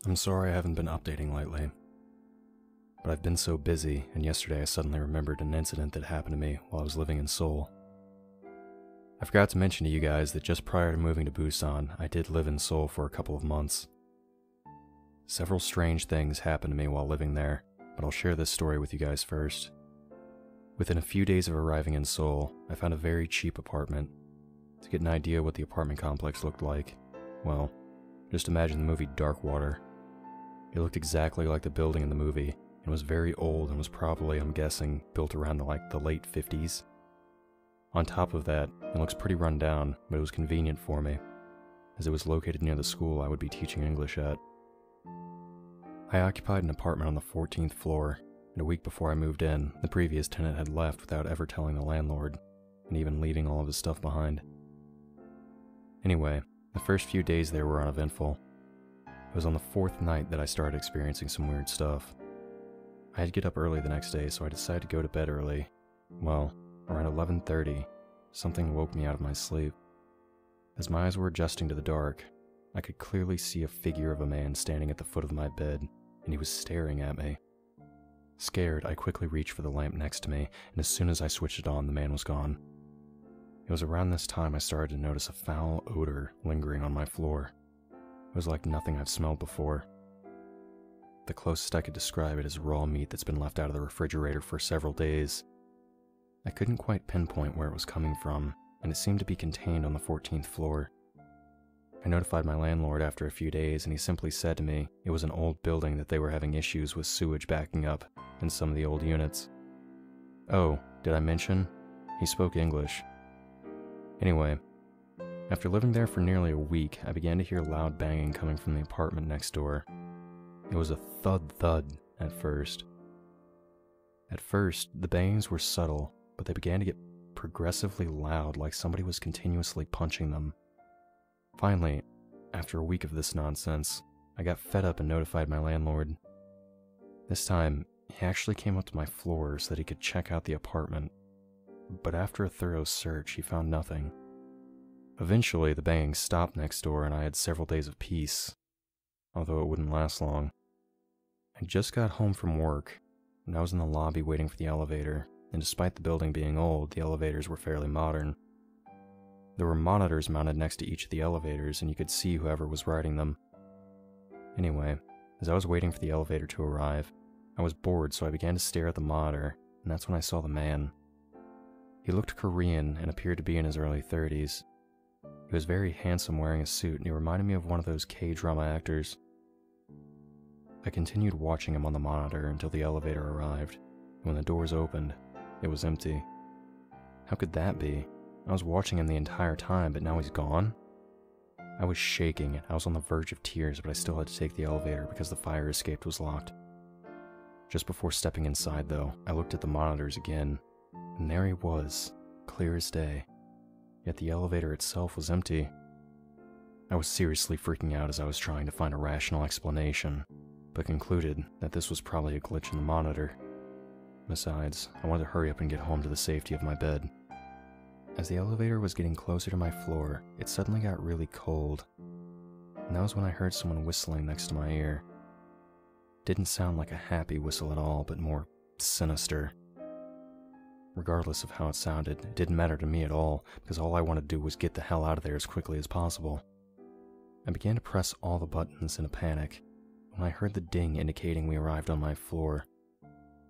I'm sorry I haven't been updating lately, but I've been so busy, and yesterday I suddenly remembered an incident that happened to me while I was living in Seoul. I forgot to mention to you guys that just prior to moving to Busan, I did live in Seoul for a couple of months. Several strange things happened to me while living there, but I'll share this story with you guys first. Within a few days of arriving in Seoul, I found a very cheap apartment. To get an idea what the apartment complex looked like, well, just imagine the movie Dark Water. It looked exactly like the building in the movie, and was very old and was probably, I'm guessing, built around the late 50s. On top of that, it looks pretty run down, but it was convenient for me, as it was located near the school I would be teaching English at. I occupied an apartment on the 14th floor, and a week before I moved in, the previous tenant had left without ever telling the landlord, and even leaving all of his stuff behind. Anyway, the first few days there were uneventful. It was on the fourth night that I started experiencing some weird stuff. I had to get up early the next day, so I decided to go to bed early. Well, around 11:30, something woke me out of my sleep. As my eyes were adjusting to the dark, I could clearly see a figure of a man standing at the foot of my bed, and he was staring at me. Scared, I quickly reached for the lamp next to me, and as soon as I switched it on, the man was gone. It was around this time I started to notice a foul odor lingering on my floor. It was like nothing I've smelled before. The closest I could describe it is raw meat that's been left out of the refrigerator for several days. I couldn't quite pinpoint where it was coming from, and it seemed to be contained on the 14th floor. I notified my landlord after a few days, and he simply said to me it was an old building that they were having issues with sewage backing up in some of the old units. Oh, did I mention? He spoke English. Anyway, after living there for nearly a week, I began to hear loud banging coming from the apartment next door. It was a thud-thud at first. At first, the bangs were subtle, but they began to get progressively loud, like somebody was continuously punching them. Finally, after a week of this nonsense, I got fed up and notified my landlord. This time, he actually came up to my floor so that he could check out the apartment, but after a thorough search, he found nothing. Eventually, the banging stopped next door and I had several days of peace, although it wouldn't last long. I just got home from work, and I was in the lobby waiting for the elevator, and despite the building being old, the elevators were fairly modern. There were monitors mounted next to each of the elevators, and you could see whoever was riding them. Anyway, as I was waiting for the elevator to arrive, I was bored, so I began to stare at the monitor, and that's when I saw the man. He looked Korean and appeared to be in his early 30s. He was very handsome wearing a suit, and he reminded me of one of those K-drama actors. I continued watching him on the monitor until the elevator arrived, and when the doors opened, it was empty. How could that be? I was watching him the entire time, but now he's gone? I was shaking, and I was on the verge of tears, but I still had to take the elevator because the fire escape was locked. Just before stepping inside, though, I looked at the monitors again, and there he was, clear as day. Yet the elevator itself was empty. I was seriously freaking out as I was trying to find a rational explanation, but concluded that this was probably a glitch in the monitor. Besides, I wanted to hurry up and get home to the safety of my bed. As the elevator was getting closer to my floor, it suddenly got really cold, and that was when I heard someone whistling next to my ear. It didn't sound like a happy whistle at all, but more sinister. Regardless of how it sounded, it didn't matter to me at all, because all I wanted to do was get the hell out of there as quickly as possible. I began to press all the buttons in a panic. When I heard the ding indicating we arrived on my floor,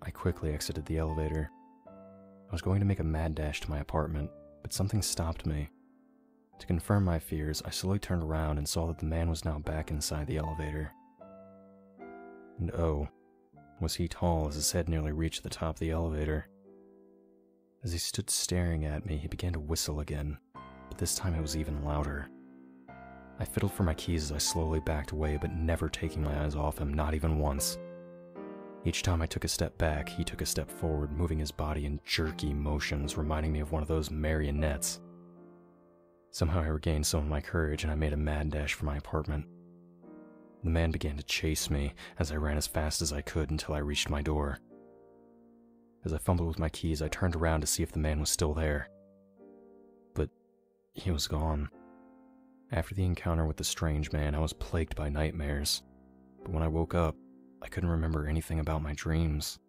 I quickly exited the elevator. I was going to make a mad dash to my apartment, but something stopped me. To confirm my fears, I slowly turned around and saw that the man was now back inside the elevator. And oh, was he tall as his head nearly reached the top of the elevator. As he stood staring at me, he began to whistle again, but this time it was even louder. I fiddled for my keys as I slowly backed away, but never taking my eyes off him, not even once. Each time I took a step back, he took a step forward, moving his body in jerky motions, reminding me of one of those marionettes. Somehow I regained some of my courage and I made a mad dash for my apartment. The man began to chase me as I ran as fast as I could until I reached my door. As I fumbled with my keys, I turned around to see if the man was still there. But he was gone. After the encounter with the strange man, I was plagued by nightmares. but when I woke up, I couldn't remember anything about my dreams.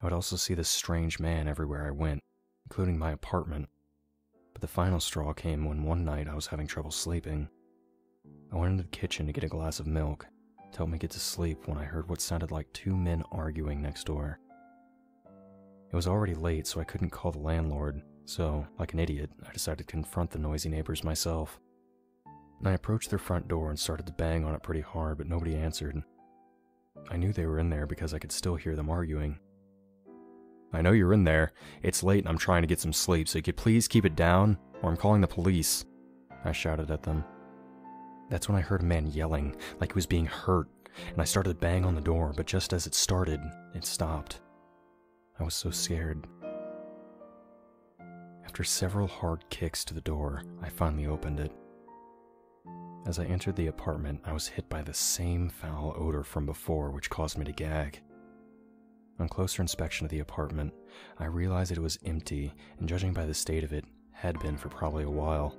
I would also see this strange man everywhere I went, including my apartment. But the final straw came when one night I was having trouble sleeping. I went into the kitchen to get a glass of milk to help me get to sleep when I heard what sounded like two men arguing next door. It was already late, so I couldn't call the landlord, so, like an idiot, I decided to confront the noisy neighbors myself. And I approached their front door and started to bang on it pretty hard, but nobody answered. I knew they were in there because I could still hear them arguing. "I know you're in there. It's late and I'm trying to get some sleep, so you could please keep it down, or I'm calling the police," I shouted at them. That's when I heard a man yelling, like he was being hurt, and I started to bang on the door, but just as it started, it stopped. I was so scared. After several hard kicks to the door, I finally opened it. As I entered the apartment, I was hit by the same foul odor from before, which caused me to gag. On closer inspection of the apartment, I realized that it was empty, and judging by the state of it, had been for probably a while.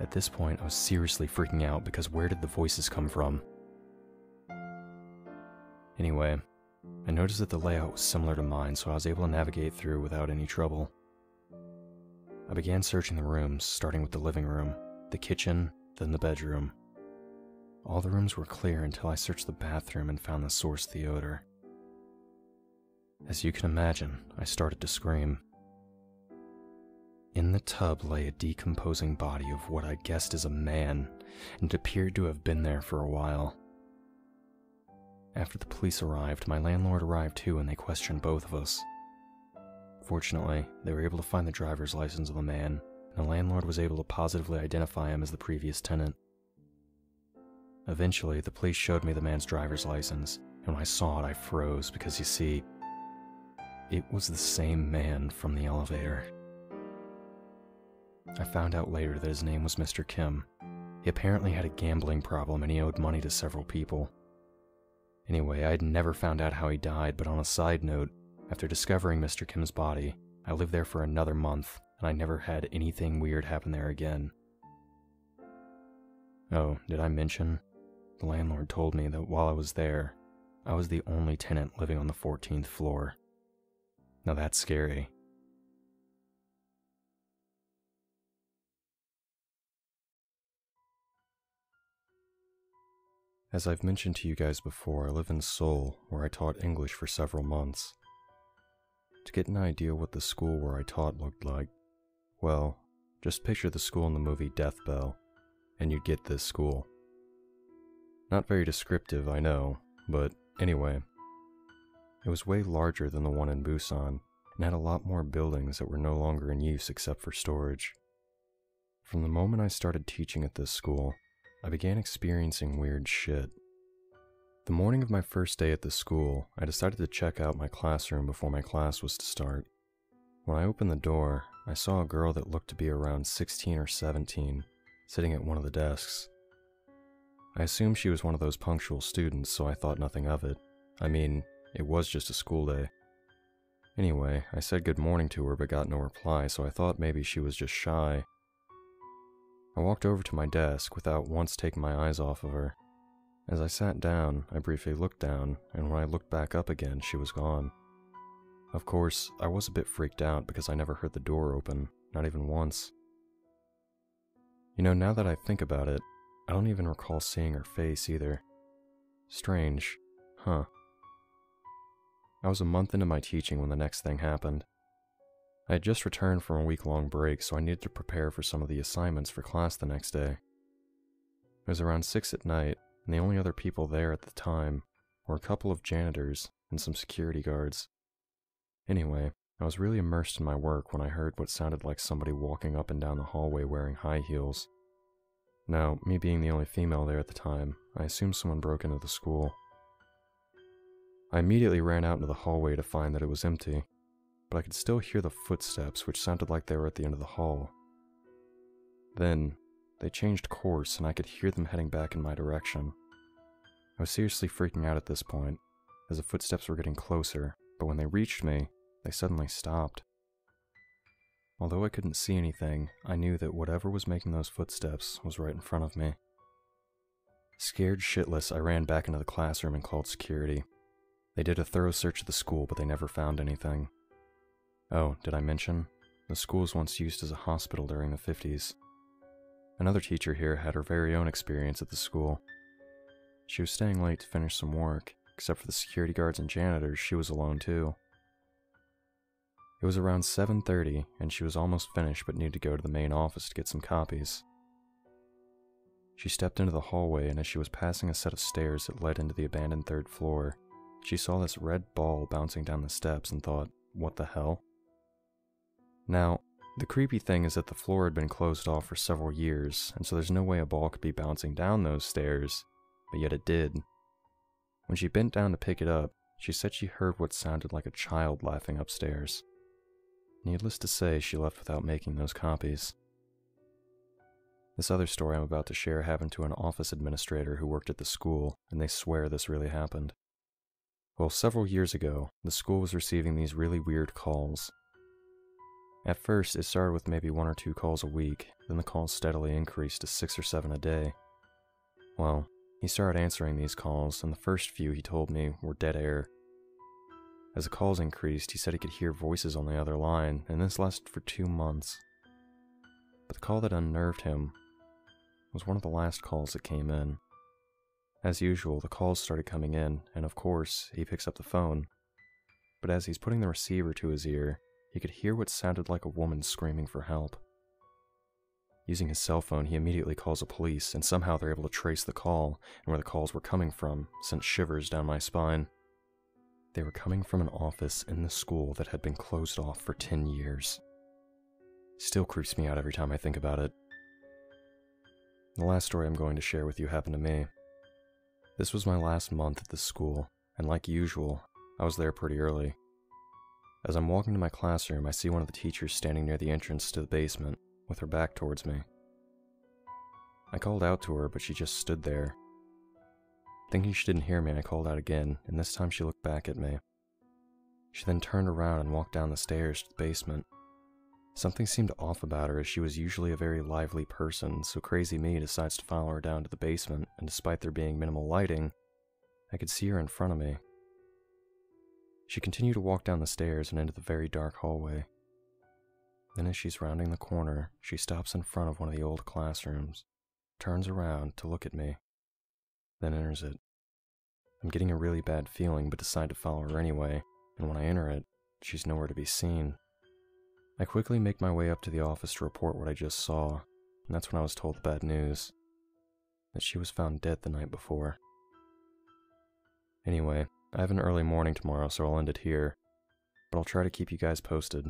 At this point, I was seriously freaking out because where did the voices come from? Anyway, I noticed that the layout was similar to mine, so I was able to navigate through without any trouble. I began searching the rooms, starting with the living room, the kitchen, then the bedroom. All the rooms were clear until I searched the bathroom and found the source of the odor. As you can imagine, I started to scream. In the tub lay a decomposing body of what I guessed is a man, and it appeared to have been there for a while. After the police arrived, my landlord arrived too, and they questioned both of us. Fortunately, they were able to find the driver's license of the man, and the landlord was able to positively identify him as the previous tenant. Eventually, the police showed me the man's driver's license, and when I saw it, I froze because, you see, it was the same man from the elevator. I found out later that his name was Mr. Kim. He apparently had a gambling problem and he owed money to several people. Anyway, I had never found out how he died, but on a side note, after discovering Mr. Kim's body, I lived there for another month, and I never had anything weird happen there again. Oh, did I mention? The landlord told me that while I was there, I was the only tenant living on the 14th floor. Now that's scary. As I've mentioned to you guys before, I live in Seoul, where I taught English for several months. To get an idea what the school where I taught looked like, well, just picture the school in the movie Death Bell, and you'd get this school. Not very descriptive, I know, but anyway. It was way larger than the one in Busan, and had a lot more buildings that were no longer in use except for storage. From the moment I started teaching at this school, I began experiencing weird shit. The morning of my first day at the school, I decided to check out my classroom before my class was to start. When I opened the door, I saw a girl that looked to be around 16 or 17, sitting at one of the desks. I assumed she was one of those punctual students, so I thought nothing of it. I mean, it was just a school day. Anyway, I said good morning to her but got no reply, so I thought maybe she was just shy. I walked over to my desk without once taking my eyes off of her. As I sat down, I briefly looked down, and when I looked back up again, she was gone. Of course, I was a bit freaked out because I never heard the door open, not even once. You know, now that I think about it, I don't even recall seeing her face either. Strange, huh? I was a month into my teaching when the next thing happened. I had just returned from a week-long break, so I needed to prepare for some of the assignments for class the next day. It was around 6 at night, and the only other people there at the time were a couple of janitors and some security guards. Anyway, I was really immersed in my work when I heard what sounded like somebody walking up and down the hallway wearing high heels. Now, me being the only female there at the time, I assumed someone broke into the school. I immediately ran out into the hallway to find that it was empty, but I could still hear the footsteps, which sounded like they were at the end of the hall. Then, they changed course, and I could hear them heading back in my direction. I was seriously freaking out at this point, as the footsteps were getting closer, but when they reached me, they suddenly stopped. Although I couldn't see anything, I knew that whatever was making those footsteps was right in front of me. Scared shitless, I ran back into the classroom and called security. They did a thorough search of the school, but they never found anything. Oh, did I mention? The school was once used as a hospital during the 50s. Another teacher here had her very own experience at the school. She was staying late to finish some work. Except for the security guards and janitors, she was alone too. It was around 7:30, and she was almost finished but needed to go to the main office to get some copies. She stepped into the hallway, and as she was passing a set of stairs that led into the abandoned 3rd floor, she saw this red ball bouncing down the steps and thought, what the hell? Now, the creepy thing is that the floor had been closed off for several years, and so there's no way a ball could be bouncing down those stairs, but yet it did. When she bent down to pick it up, she said she heard what sounded like a child laughing upstairs. Needless to say, she left without making those copies. This other story I'm about to share happened to an office administrator who worked at the school, and they swear this really happened. Well, several years ago, the school was receiving these really weird calls. At first, it started with maybe 1 or 2 calls a week, then the calls steadily increased to 6 or 7 a day. Well, he started answering these calls, and the first few, he told me, were dead air. As the calls increased, he said he could hear voices on the other line, and this lasted for 2 months. But the call that unnerved him was one of the last calls that came in. As usual, the calls started coming in, and of course, he picks up the phone. But as he's putting the receiver to his ear, he could hear what sounded like a woman screaming for help. Using his cell phone, he immediately calls the police, and somehow they're able to trace the call and where the calls were coming from, sent shivers down my spine. They were coming from an office in the school that had been closed off for 10 years. Still creeps me out every time I think about it. The last story I'm going to share with you happened to me. This was my last month at this school, and like usual, I was there pretty early. As I'm walking to my classroom, I see one of the teachers standing near the entrance to the basement, with her back towards me. I called out to her, but she just stood there. Thinking she didn't hear me, I called out again, and this time she looked back at me. She then turned around and walked down the stairs to the basement. Something seemed off about her, as she was usually a very lively person, so crazy me decides to follow her down to the basement, and despite there being minimal lighting, I could see her in front of me. She continued to walk down the stairs and into the very dark hallway. Then as she's rounding the corner, she stops in front of one of the old classrooms, turns around to look at me, then enters it. I'm getting a really bad feeling, but decide to follow her anyway, and when I enter it, she's nowhere to be seen. I quickly make my way up to the office to report what I just saw, and that's when I was told the bad news, that she was found dead the night before. Anyway, I have an early morning tomorrow, so I'll end it here, but I'll try to keep you guys posted.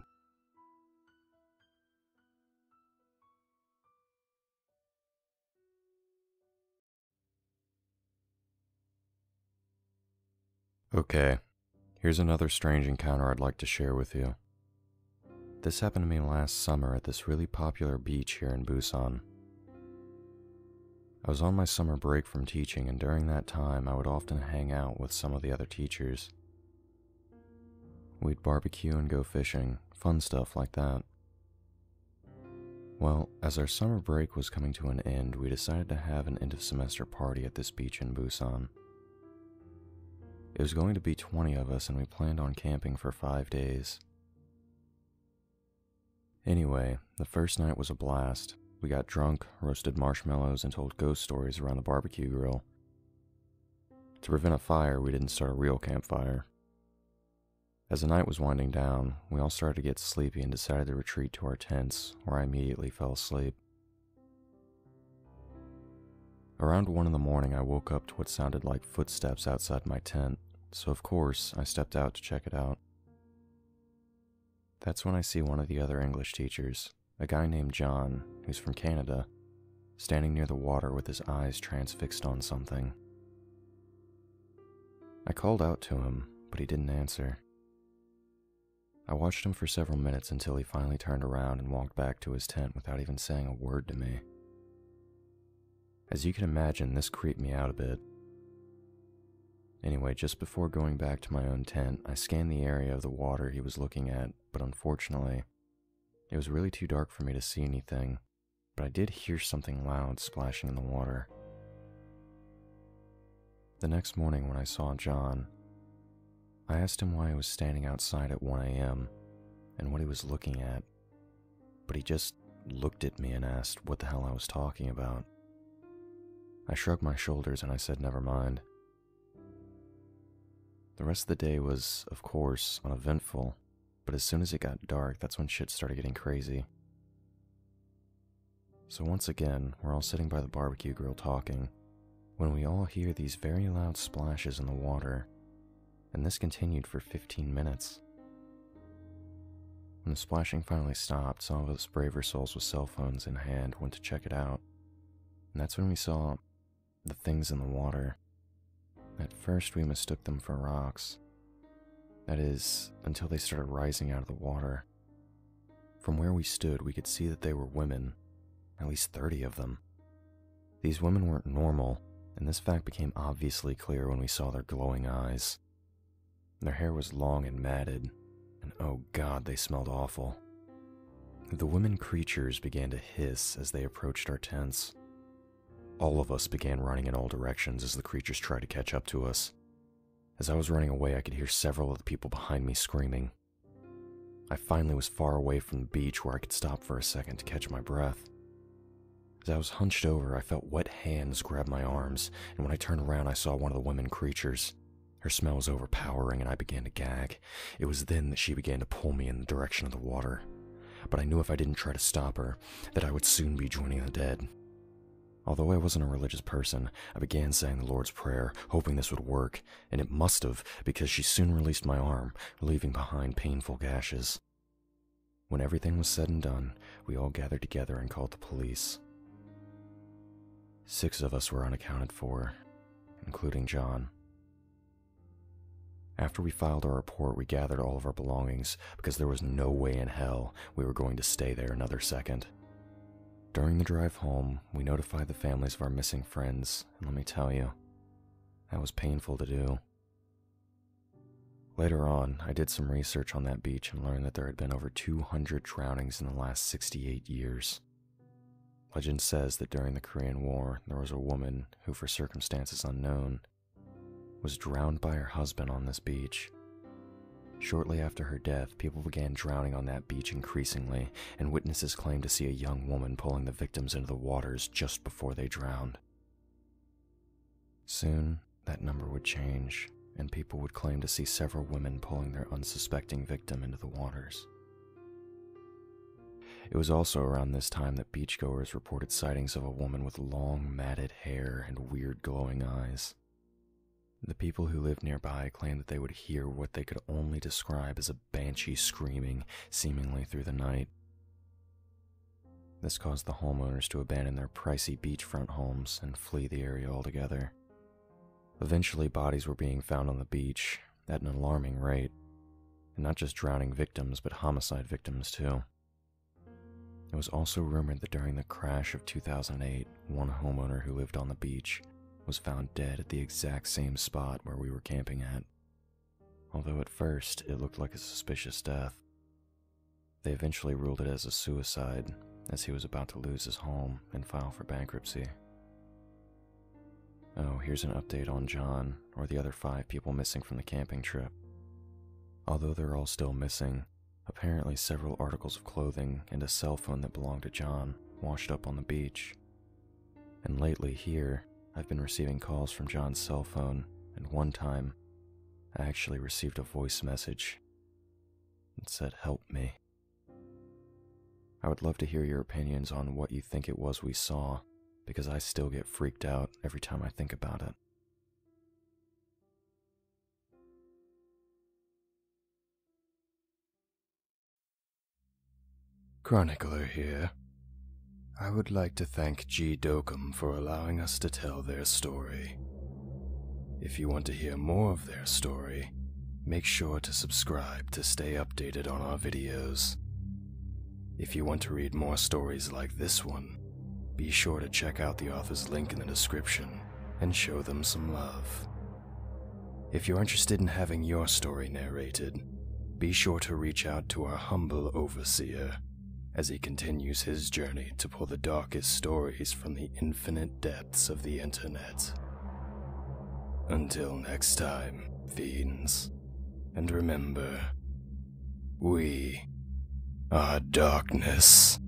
Okay, here's another strange encounter I'd like to share with you. This happened to me last summer at this really popular beach here in Busan. I was on my summer break from teaching, and during that time I would often hang out with some of the other teachers. We'd barbecue and go fishing, fun stuff like that. Well, as our summer break was coming to an end, we decided to have an end-of-semester party at this beach in Busan. It was going to be 20 of us, and we planned on camping for 5 days. Anyway, the first night was a blast. We got drunk, roasted marshmallows, and told ghost stories around the barbecue grill. To prevent a fire, we didn't start a real campfire. As the night was winding down, we all started to get sleepy and decided to retreat to our tents, where I immediately fell asleep. Around 1 in the morning, I woke up to what sounded like footsteps outside my tent, so of course, I stepped out to check it out. That's when I see one of the other English teachers, a guy named John, who's from Canada, standing near the water with his eyes transfixed on something. I called out to him, but he didn't answer. I watched him for several minutes until he finally turned around and walked back to his tent without even saying a word to me. As you can imagine, this creeped me out a bit. Anyway, just before going back to my own tent, I scanned the area of the water he was looking at, but unfortunately, it was really too dark for me to see anything, but I did hear something loud splashing in the water. The next morning when I saw John, I asked him why he was standing outside at 1 a.m. and what he was looking at, but he just looked at me and asked what the hell I was talking about. I shrugged my shoulders and I said never mind. The rest of the day was, of course, uneventful, but as soon as it got dark, that's when shit started getting crazy. So once again, we're all sitting by the barbecue grill talking, when we all hear these very loud splashes in the water, and this continued for 15 minutes. When the splashing finally stopped, some of us braver souls with cell phones in hand went to check it out, and that's when we saw the things in the water. At first we mistook them for rocks. That is, until they started rising out of the water. From where we stood, we could see that they were women, at least 30 of them. These women weren't normal, and this fact became obviously clear when we saw their glowing eyes. Their hair was long and matted, and oh god, they smelled awful. The women creatures began to hiss as they approached our tents. All of us began running in all directions as the creatures tried to catch up to us. As I was running away, I could hear several of the people behind me screaming. I finally was far away from the beach where I could stop for a second to catch my breath. As I was hunched over, I felt wet hands grab my arms, and when I turned around, I saw one of the women creatures. Her smell was overpowering, and I began to gag. It was then that she began to pull me in the direction of the water. But I knew if I didn't try to stop her, that I would soon be joining the dead. Although I wasn't a religious person, I began saying the Lord's Prayer, hoping this would work, and it must have, because she soon released my arm, leaving behind painful gashes. When everything was said and done, we all gathered together and called the police. 6 of us were unaccounted for, including John. After we filed our report, we gathered all of our belongings because there was no way in hell we were going to stay there another second. During the drive home, we notified the families of our missing friends, and let me tell you, that was painful to do. Later on, I did some research on that beach and learned that there had been over 200 drownings in the last 68 years. Legend says that during the Korean War, there was a woman who, for circumstances unknown, was drowned by her husband on this beach. Shortly after her death, people began drowning on that beach increasingly, and witnesses claimed to see a young woman pulling the victims into the waters just before they drowned. Soon, that number would change, and people would claim to see several women pulling their unsuspecting victim into the waters. It was also around this time that beachgoers reported sightings of a woman with long, matted hair and weird glowing eyes. The people who lived nearby claimed that they would hear what they could only describe as a banshee screaming, seemingly through the night. This caused the homeowners to abandon their pricey beachfront homes and flee the area altogether. Eventually, bodies were being found on the beach at an alarming rate, and not just drowning victims, but homicide victims too. It was also rumored that during the crash of 2008, one homeowner who lived on the beach was found dead at the exact same spot where we were camping at. Although at first it looked like a suspicious death. They eventually ruled it as a suicide, as he was about to lose his home and file for bankruptcy. Oh, here's an update on John, or the other 5 people missing from the camping trip. Although they're all still missing, apparently several articles of clothing and a cell phone that belonged to John washed up on the beach. And lately here, I've been receiving calls from John's cell phone, and one time, I actually received a voice message. It said, "Help me." I would love to hear your opinions on what you think it was we saw, because I still get freaked out every time I think about it. Chronicler here. I would like to thank Gdokim for allowing us to tell their story. If you want to hear more of their story, make sure to subscribe to stay updated on our videos. If you want to read more stories like this one, be sure to check out the author's link in the description and show them some love. If you're interested in having your story narrated, be sure to reach out to our humble overseer as he continues his journey to pull the darkest stories from the infinite depths of the internet. Until next time, fiends. And remember, we are darkness.